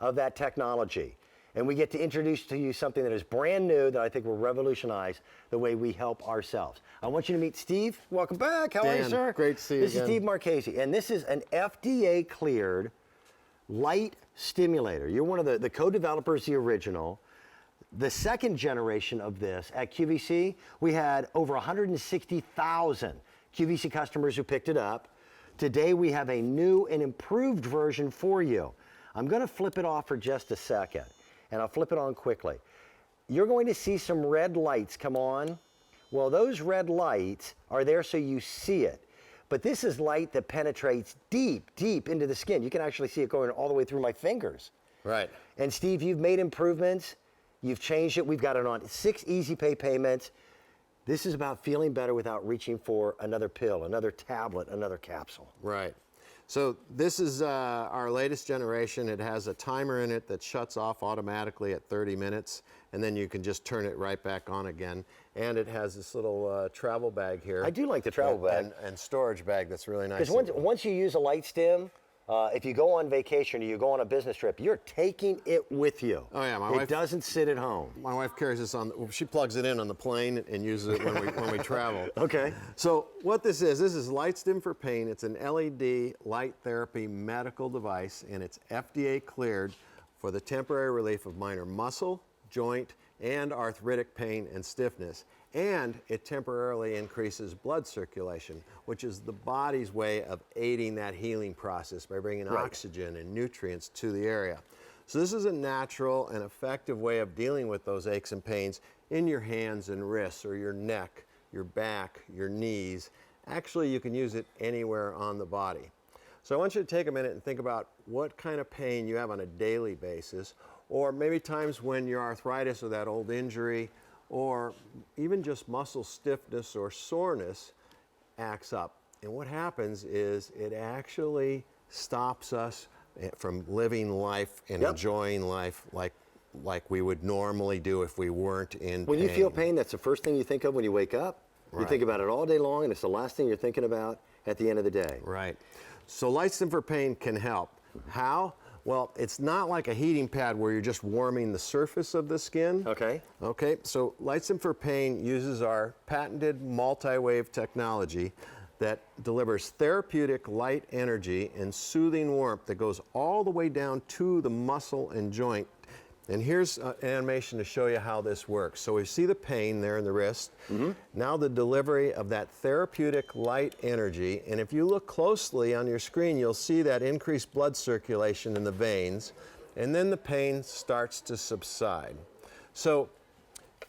of that technology. And we get to introduce to you something that is brand new that I think will revolutionize the way we help ourselves. I want you to meet Steve. Welcome back. How are you, sir? Great to see you This again. is Steve Marchese, and this is an FDA-cleared light stimulator. You're one of the co-developers, the original. The second generation of this at QVC, we had over 160,000 QVC customers who picked it up. Today we have a new and improved version for you. I'm going to flip it off for just a second, and I'll flip it on quickly. You're going to see some red lights come on. Well, those red lights are there so you see it. But this is light that penetrates deep, deep into the skin. You can actually see it going all the way through my fingers. Right. And Steve, you've made improvements. You've changed it. We've got it on 6 easy pay payments. This is about feeling better without reaching for another pill, another tablet, another capsule. Right. So this is our latest generation. It has a timer in it that shuts off automatically at 30 minutes, and then you can just turn it right back on again. And it has this little travel bag here. I do like the travel bag. And storage bag that's really nice. Because once you use a LightStim, if you go on vacation or you go on a business trip, you're taking it with you. Oh yeah, my wife wife doesn't sit at home. My wife carries this on. She plugs it in on the plane and uses it when we travel. Okay. So what this is LightStim for pain. It's an LED light therapy medical device, and it's FDA cleared for the temporary relief of minor muscle, joint, and arthritic pain and stiffness. And it temporarily increases blood circulation, which is the body's way of aiding that healing process by bringing oxygen and nutrients to the area. So this is a natural and effective way of dealing with those aches and pains in your hands and wrists, or your neck, your back, your knees. Actually, you can use it anywhere on the body. So I want you to take a minute and think about what kind of pain you have on a daily basis, or maybe times when your arthritis or that old injury, or even just muscle stiffness or soreness acts up. And what happens is it actually stops us from living life and enjoying life like we would normally do if we weren't in pain. When you feel pain, that's the first thing you think of when you wake up. Right. You think about it all day long, and it's the last thing you're thinking about at the end of the day. Right. So LightStim for pain can help. How? Well, it's not like a heating pad where you're just warming the surface of the skin. Okay. Okay, so LightStim for pain uses our patented multi-wave technology that delivers therapeutic light energy and soothing warmth that goes all the way down to the muscle and joint. And here's an animation to show you how this works. So we see the pain there in the wrist. Now the delivery of that therapeutic light energy. And if you look closely on your screen, you'll see that increased blood circulation in the veins. And then the pain starts to subside. So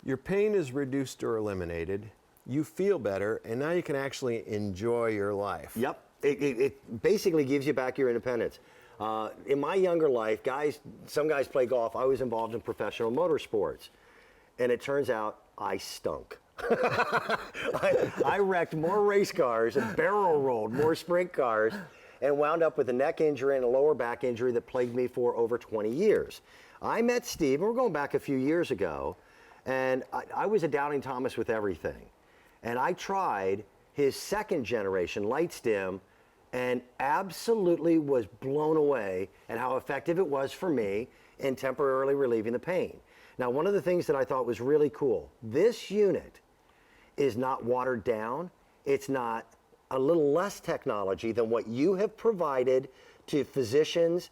your pain is reduced or eliminated. You feel better, and now you can actually enjoy your life. Yep. It basically gives you back your independence. In my younger life, some guys play golf. I was involved in professional motorsports. And it turns out I stunk. I wrecked more race cars and barrel rolled more sprint cars and wound up with a neck injury and a lower back injury that plagued me for over 20 years. I met Steve, and we're going back a few years ago, and I was a doubting Thomas with everything. And I tried his second generation LightStim and absolutely was blown away at how effective it was for me in temporarily relieving the pain. Now, one of the things that I thought was really cool, this unit is not watered down. It's not a little less technology than what you have provided to physicians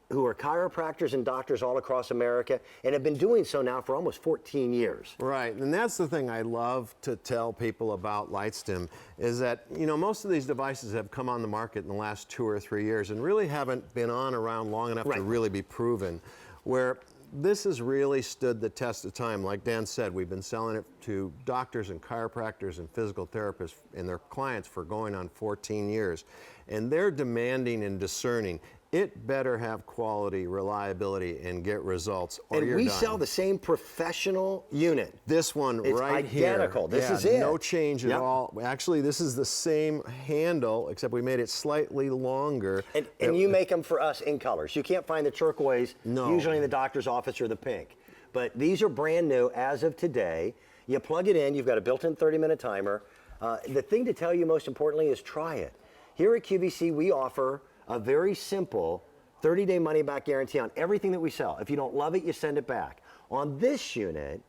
who are chiropractors and doctors all across America and have been doing so now for almost 14 years. Right, and that's the thing I love to tell people about LightStim is that, you know, most of these devices have come on the market in the last 2 or 3 years and really haven't been around long enough to really be proven, where this has really stood the test of time. Like Dan said, we've been selling it to doctors and chiropractors and physical therapists and their clients for going on 14 years. And they're demanding and discerning. It better have quality, reliability, and get results, or and you're we done. sell the same professional unit. This one it's right here. It's identical. This is it. No change at all. Actually, this is the same handle, except we made it slightly longer. And you make them for us in colors. You can't find the turquoise usually in the doctor's office or the pink. But these are brand new as of today. You plug it in. You've got a built-in 30-minute timer. The thing to tell you most importantly is try it. Here at QVC, we offer a very simple 30-day money-back guarantee on everything that we sell. If you don't love it, you send it back. On this unit,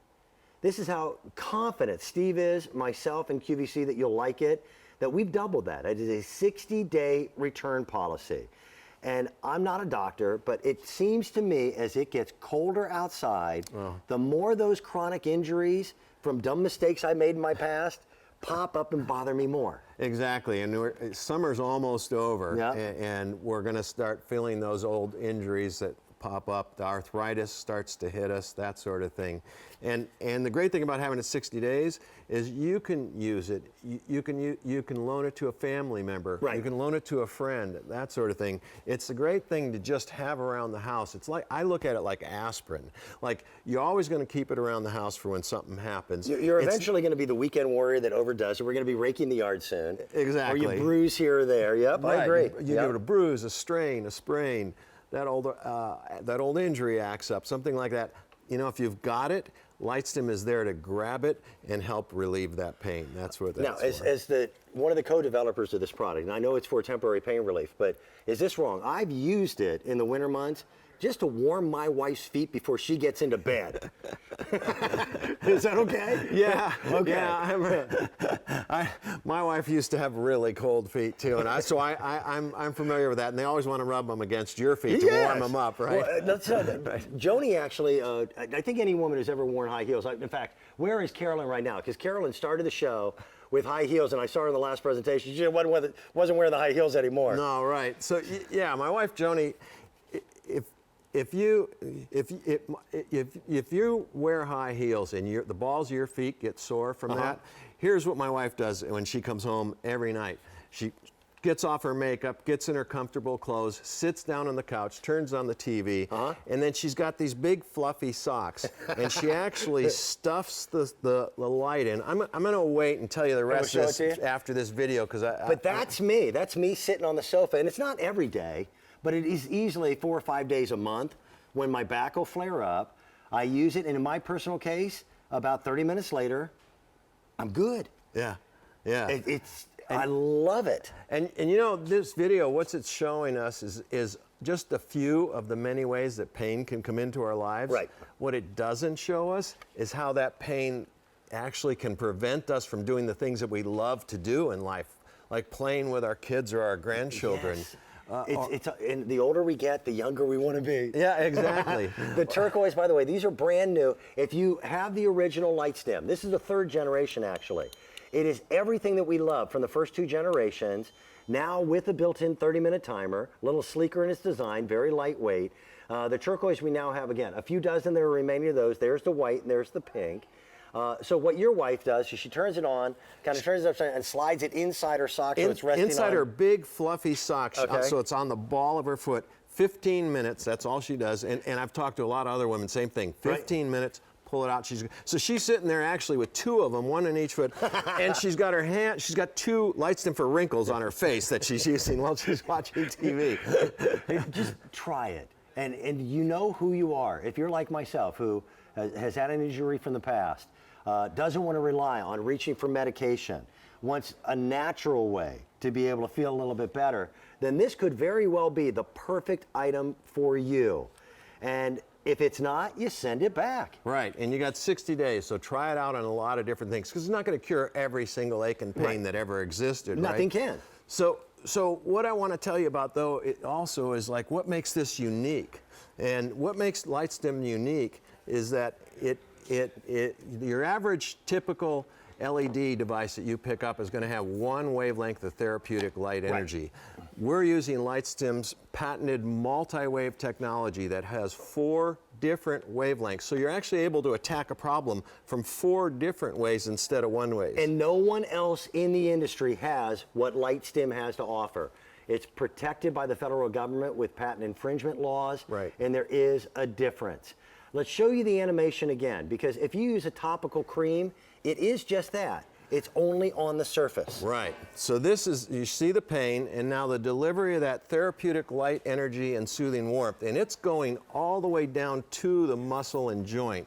this is how confident Steve is, myself, and QVC that you'll like it, that we've doubled that. It is a 60-day return policy. And I'm not a doctor, but it seems to me as it gets colder outside, the more those chronic injuries from dumb mistakes I made in my past pop up and bother me more. Exactly, and summer's almost over, Yeah. and we're going to start feeling those old injuries that pop up. The arthritis starts to hit us, that sort of thing. And the great thing about having it 60 days is you can use it. You can loan it to a family member. Right. You can loan it to a friend, that sort of thing. It's a great thing to just have around the house. It's like, I look at it like aspirin. Like, you're always going to keep it around the house for when something happens. You're eventually going to be the weekend warrior that overdoes it. We're going to be raking the yard soon. Exactly. Or you bruise here or there. Yep, Right. I agree. You give it a bruise, a strain, a sprain, that old injury acts up, something like that. You know, if you've got it, LightStim is there to grab it and help relieve that pain. That's what that's now, as one of the co-developers of this product, and I know it's for temporary pain relief, but is this wrong? I've used it in the winter months just to warm my wife's feet before she gets into bed. Is that okay? Yeah. Okay. Yeah. My wife used to have really cold feet too, and I'm familiar with that. And they always want to rub them against your feet to warm them up, right? Well, Joni actually, I think any woman who's ever worn high heels. In fact, where is Carolyn right now? Because Carolyn started the show with high heels, and I saw her in the last presentation. She wasn't wearing the high heels anymore. No, right. So yeah, my wife Joni, if you wear high heels and the balls of your feet get sore from that, here's what my wife does when she comes home every night. She gets off her makeup, gets in her comfortable clothes, sits down on the couch, turns on the TV, and then she's got these big fluffy socks, and she actually stuffs the light in. I'm going to wait and tell you the rest of this after this video, because But that's me. That's me sitting on the sofa, and it's not every day. But it is easily 4 or 5 days a month when my back will flare up. I use it, and in my personal case, about 30 minutes later, I'm good. Yeah, yeah. I love it. And you know, this video, what's it's showing us is just a few of the many ways that pain can come into our lives. Right. What it doesn't show us is how that pain actually can prevent us from doing the things that we love to do in life, like playing with our kids or our grandchildren. Yes. And the older we get, the younger we want to be. Yeah, exactly. The Turquoise, by the way, these are brand new. If you have the original LightStim, this is the 3rd generation actually. It is everything that we love from the first 2 generations, now with a built-in 30-minute timer, a little sleeker in its design, very lightweight. The Turquoise, we now have, again, a few dozen that are remaining of those. There's the white and there's the pink. So what your wife does is she turns it on, kind of turns it upside and slides it inside her sock so it's resting inside her big fluffy socks, Okay. So it's on the ball of her foot. 15 minutes, that's all she does. And I've talked to a lot of other women, same thing. 15 minutes, pull it out. So she's sitting there actually with 2 of them, 1 in each foot, and she's got 2 LightStim for wrinkles on her face that she's using while she's watching TV. Just try it. And you know who you are. If you're like myself, who has had an injury from the past, doesn't want to rely on reaching for medication, wants a natural way to be able to feel a little bit better, then this could very well be the perfect item for you. And if it's not, you send it back. Right, and you got 60 days, so try it out on a lot of different things, because it's not going to cure every single ache and pain that ever existed. Nothing right? can. So what I want to tell you about, though, it also is like what makes this unique. And what makes LightStim unique is that your average typical LED device that you pick up is going to have 1 wavelength of therapeutic light energy. Right. We're using LightStim's patented multi-wave technology that has 4 different wavelengths. So you're actually able to attack a problem from 4 different ways instead of 1 way. And no one else in the industry has what LightStim has to offer. It's protected by the federal government with patent infringement laws, and there is a difference. Let's show you the animation again, because if you use a topical cream, it is just that. It's only on the surface. Right. So this is, you see the pain, and now the delivery of that therapeutic light energy and soothing warmth, and it's going all the way down to the muscle and joint.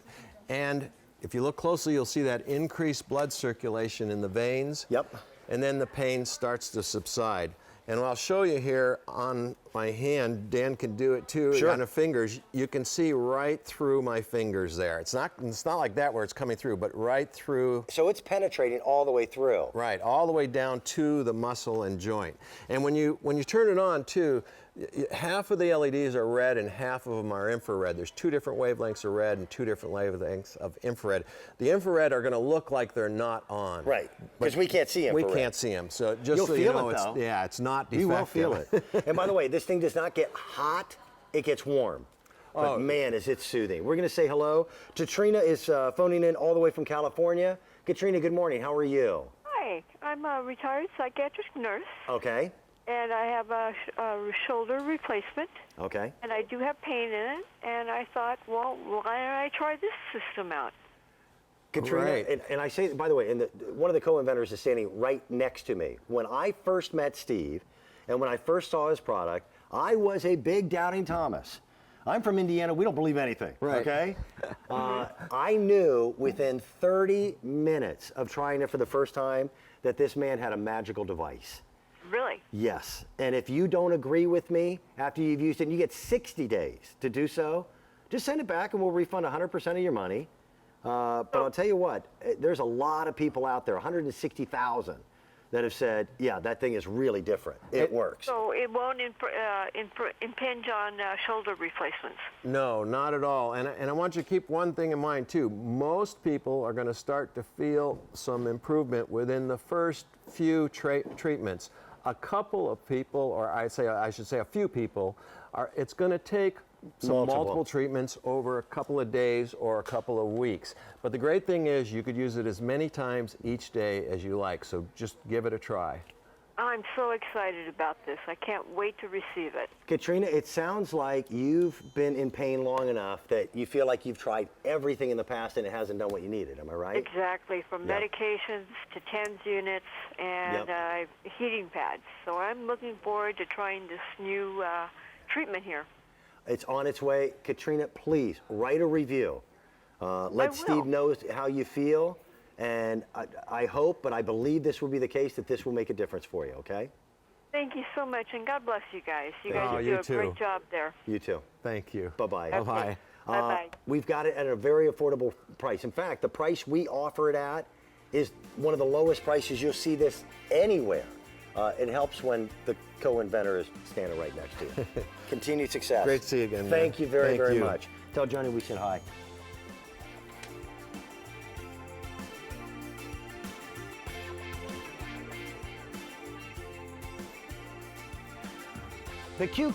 And if you look closely, you'll see that increased blood circulation in the veins. Yep. And then the pain starts to subside. And I'll show you here on my hand, Dan can do it too, Sure. on the fingers, you can see right through my fingers there. It's not like that where it's coming through, but right through. So it's penetrating all the way through. Right, all the way down to the muscle and joint. And when you turn it on too, half of the LEDs are red and half of them are infrared. There's 2 different wavelengths of red and 2 different wavelengths of infrared. The infrared are going to look like they're not on. Right, because we can't see infrared. We can't see them. So just You'll so feel you know, it, though. it's not defective. You will feel it. And by the way, this thing does not get hot, it gets warm. But man, is it soothing. We're going to say hello. Katrina is phoning in all the way from California. Katrina, good morning. How are you? Hi, I'm a retired psychiatric nurse, Okay. and I have a shoulder replacement, Okay. and I do have pain in it, and I thought, well, why don't I try this system out? Katrina, Right. and I say, by the way, one of the co-inventors is standing right next to me. When I first met Steve, and when I first saw his product, I was a big doubting Thomas. I'm from Indiana. We don't believe anything. Right. Okay. I knew within 30 minutes of trying it for the first time that this man had a magical device. Really? Yes. And if you don't agree with me after you've used it, and you get 60 days to do so, just send it back and we'll refund 100% of your money. But I'll tell you what, there's a lot of people out there, 160,000, that have said, yeah, that thing is really different. It works. So it won't impinge on shoulder replacements? No, not at all. And I want you to keep one thing in mind too. Most people are going to start to feel some improvement within the first few treatments. A couple of people, or I should say a few people, it's going to take some multiple treatments over a couple of days or a couple of weeks. But the great thing is you could use it as many times each day as you like, so just give it a try. I'm so excited about this. I can't wait to receive it. Katrina, it sounds like you've been in pain long enough that you feel like you've tried everything in the past and it hasn't done what you needed. Am I right? Exactly, from Yep. medications to TENS units and heating pads. So I'm looking forward to trying this new treatment here. It's on its way. Katrina, please write a review. Let Steve know how you feel. And I hope, but I believe this will be the case, that this will make a difference for you, okay? Thank you so much, and God bless you guys. You guys Oh, do you a too. great job there. You too. Thank you. Bye-bye. Bye-bye. Bye-bye. We've got it at a very affordable price. In fact, the price we offer it at is one of the lowest prices you'll see this anywhere. It helps when the co-inventor is standing right next to you. Continued success. Great to see you again. Thank you very, Thank very you. much. Tell Johnny we said hi. The Q